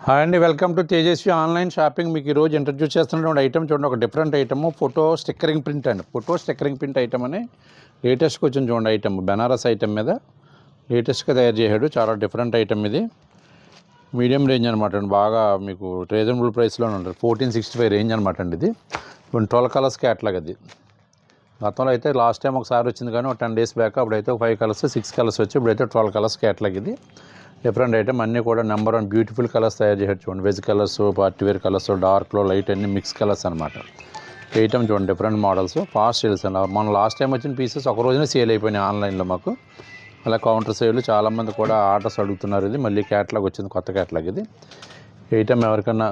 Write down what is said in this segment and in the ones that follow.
Hi అండి, welcome to Tejaswi online shopping. మీకు ఈరోజు ఇంట్రడ్యూస్ చేస్తున్నటువంటి ఐటమ్ చూడండి, ఒక different item photo stickering print అండి. ఫోటో స్టిక్కరింగ్ ప్రింట్ ఐటమ్ అని లేటెస్ట్గా వచ్చింది చూడండి. ఐటమ్ బెనారస్ ఐటమ్ మీద లేటెస్ట్గా తయారు చేశాడు. చాలా డిఫరెంట్ ఐటమ్ ఇది. మీడియం రేంజ్ అనమాట అండి, బాగా మీకు రీజనబుల్ ప్రైస్లోనే ఉంటుంది. 1465 రేంజ్ అనమాట అండి. ఇది 12 కలర్స్ క్యాట్లాగ్. అది గతంలో అయితే లాస్ట్ టైం ఒకసారి వచ్చింది, కానీ ఒక 10 days బ్యాక్ అప్పుడైతే 5 కలర్స్ 6 కలర్స్ వచ్చి ఇప్పుడైతే 12 కలర్స్ క్యాట్లాగ్. ఇది డిఫరెంట్ ఐటమ్, అన్నీ కూడా నెంబర్ 1 బ్యూటిఫుల్ కలర్స్ తయారు చేశారు చూడండి. వెజ్ కలర్స్, పార్టీవేర్ కలర్స్, డార్క్లో లైట్ అన్ని మిక్స్ కలర్స్ అనమాట. ఐటమ్ చూడండి, డిఫరెంట్ మోడల్స్, ఫాస్ట్ సేల్స్ అన్న. మన లాస్ట్ టైం వచ్చిన పీసెస్ ఒక రోజునే సేల్ అయిపోయినాయి ఆన్లైన్లో మాకు. అలా కౌంటర్ సేల్, చాలామంది కూడా ఆర్డర్స్ అడుగుతున్నారు. ఇది మళ్ళీ క్యాట్లాగ్ వచ్చింది, కొత్త క్యాట్లాగ్. ఇది ఐటమ్ ఎవరికన్నా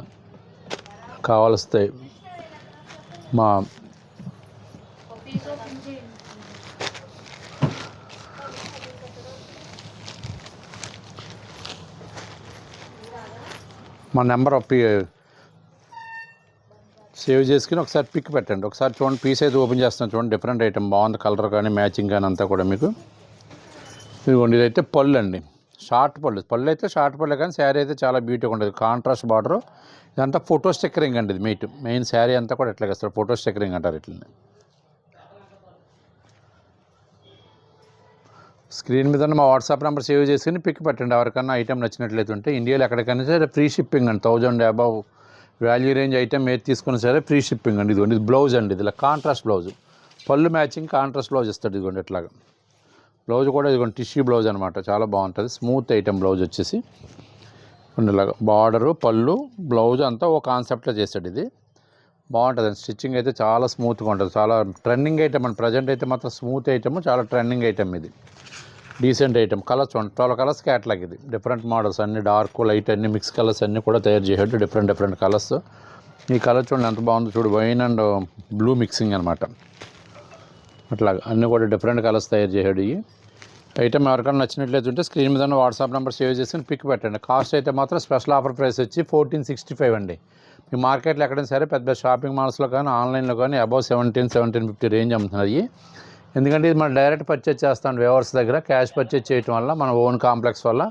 కావాల్స్తే మా నెంబర్ సేవ్ చేసుకుని ఒకసారి పిక్ పెట్టండి. ఒకసారి చూడండి, పీస్ అయితే ఓపెన్ చేస్తున్నాను చూడండి. డిఫరెంట్ ఐటమ్ బాగుంది, కలర్ కానీ మ్యాచింగ్ కానీ అంతా కూడా మీకు. ఇదిగోండి, ఇదైతే పళ్ళు అండి, షార్ట్ పళ్ళు. పళ్ళు అయితే షార్ట్ పళ్ళు, కానీ శారీ అయితే చాలా బ్యూటీగా ఉంటుంది. కాంట్రాస్ట్ బార్డర్, ఇదంతా ఫోటో స్టిక్కరింగ్ అండి. ఇది మెయిన్ శారీ అంతా కూడా ఎట్లా వేస్తారు, ఫోటో స్టిక్కరింగ్ అంటారు. ఇట్లా స్క్రీన్ మీద మా వాట్సాప్ నెంబర్ సేవ్ చేసుకుని పిక్ పెట్టండి. ఎవరికన్నా ఐటమ్ నచ్చినట్లయితే ఉంటే. ఇండియాలో ఎక్కడికైనా సరే ఫ్రీ షిప్పింగ్ అండి. 1000 అబవ్ వాల్యూ రేంజ్ ఐటమ్ ఏది తీసుకున్నా సరే ఫ్రీ షిప్పింగ్ అండి. ఇదిగోండి, ఇది బ్లౌజ్ అండి. ఇది కాంట్రాస్ట్ బ్లౌజ్, పళ్ళు మ్యాచింగ్ కాంట్రాస్ట్ బ్లౌజ్ ఇస్తాడు. ఇదిగోండి ఇట్లాగా బ్లౌజ్ కూడా. ఇదిగోండి టిష్యూ బ్లౌజ్ అనమాట, చాలా బాగుంటుంది. స్మూత్ ఐటమ్ బ్లౌజ్ వచ్చేసి ఇలాగా బార్డరు, పళ్ళు, బ్లౌజ్ అంతా ఒక కాన్సెప్ట్లో చేస్తాడు. ఇది బాగుంటుంది. స్టిచ్చింగ్ అయితే చాలా స్మూత్గా ఉంటుంది. చాలా ట్రెండింగ్ ఐటమ్ అండి. ప్రజెంట్ అయితే మాత్రం స్మూత్ ఐటమ్, చాలా ట్రెండింగ్ ఐటమ్. ఇది డీసెంట్ ఐటమ్. కలర్స్ చూడండి, 12 కలర్స్ క్యాట్లాగ్. ఇది డిఫరెంట్ మోడల్స్, అన్ని డార్క్ లైట్ అన్ని మిక్స్ కలర్స్ అన్నీ కూడా తయారు చేసాడు. Different colours. ఈ కలర్ చూడండి ఎంత బాగుందో చూడు, వైన్ అండ్ బ్లూ మిక్సింగ్ అనమాట. అట్లాగా అన్నీ కూడా డిఫరెంట్ కలర్స్ తయారు చేసాడు. ఈ ఐటమ్ ఎవరికైనా నచ్చినట్లయితే ఉంటే స్క్రీన్ మీద వాట్సాప్ నెంబర్ సేవ్ చేసుకుని పిక్ పెట్టండి. కాస్ట్ అయితే మాత్రం స్పెషల్ ఆఫర్ ప్రైస్ వచ్చి 1465 అండి. మీ మార్కెట్లో ఎక్కడైనా సరే పెద్ద షాపింగ్ మాల్స్లో కానీ ఆన్లైన్లో కానీ అబౌవ్ 1750 రేంజ్ అమ్ముతున్నది. ఎందుకంటే ఇది మనం డైరెక్ట్ పర్చేజ్ చేస్తాం వ్యూవర్స్ దగ్గర. క్యాష్ పర్చేజ్ చేయడం వల్ల మన ఓన్ కాంప్లెక్స్ వల్ల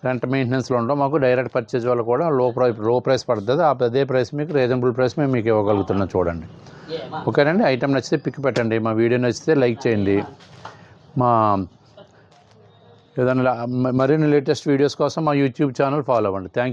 రెంట్ మెయింటెనెన్స్లో ఉండడం, మాకు డైరెక్ట్ పర్చేజ్ వల్ల కూడా లో ప్రైస్ పడుతుంది. అదే ప్రైస్ మీకు రీజనబుల్ ప్రైస్ మేము మీకు ఇవ్వగలుగుతున్నాం. చూడండి, ఓకేనండి. ఐటమ్ నచ్చితే పిక్ పెట్టండి. మా వీడియో నచ్చితే లైక్ చేయండి. మా ఏదైనా మరిన్ని లేటెస్ట్ వీడియోస్ కోసం మా యూట్యూబ్ ఛానల్ ఫాలో అవ్వండి. Thank you.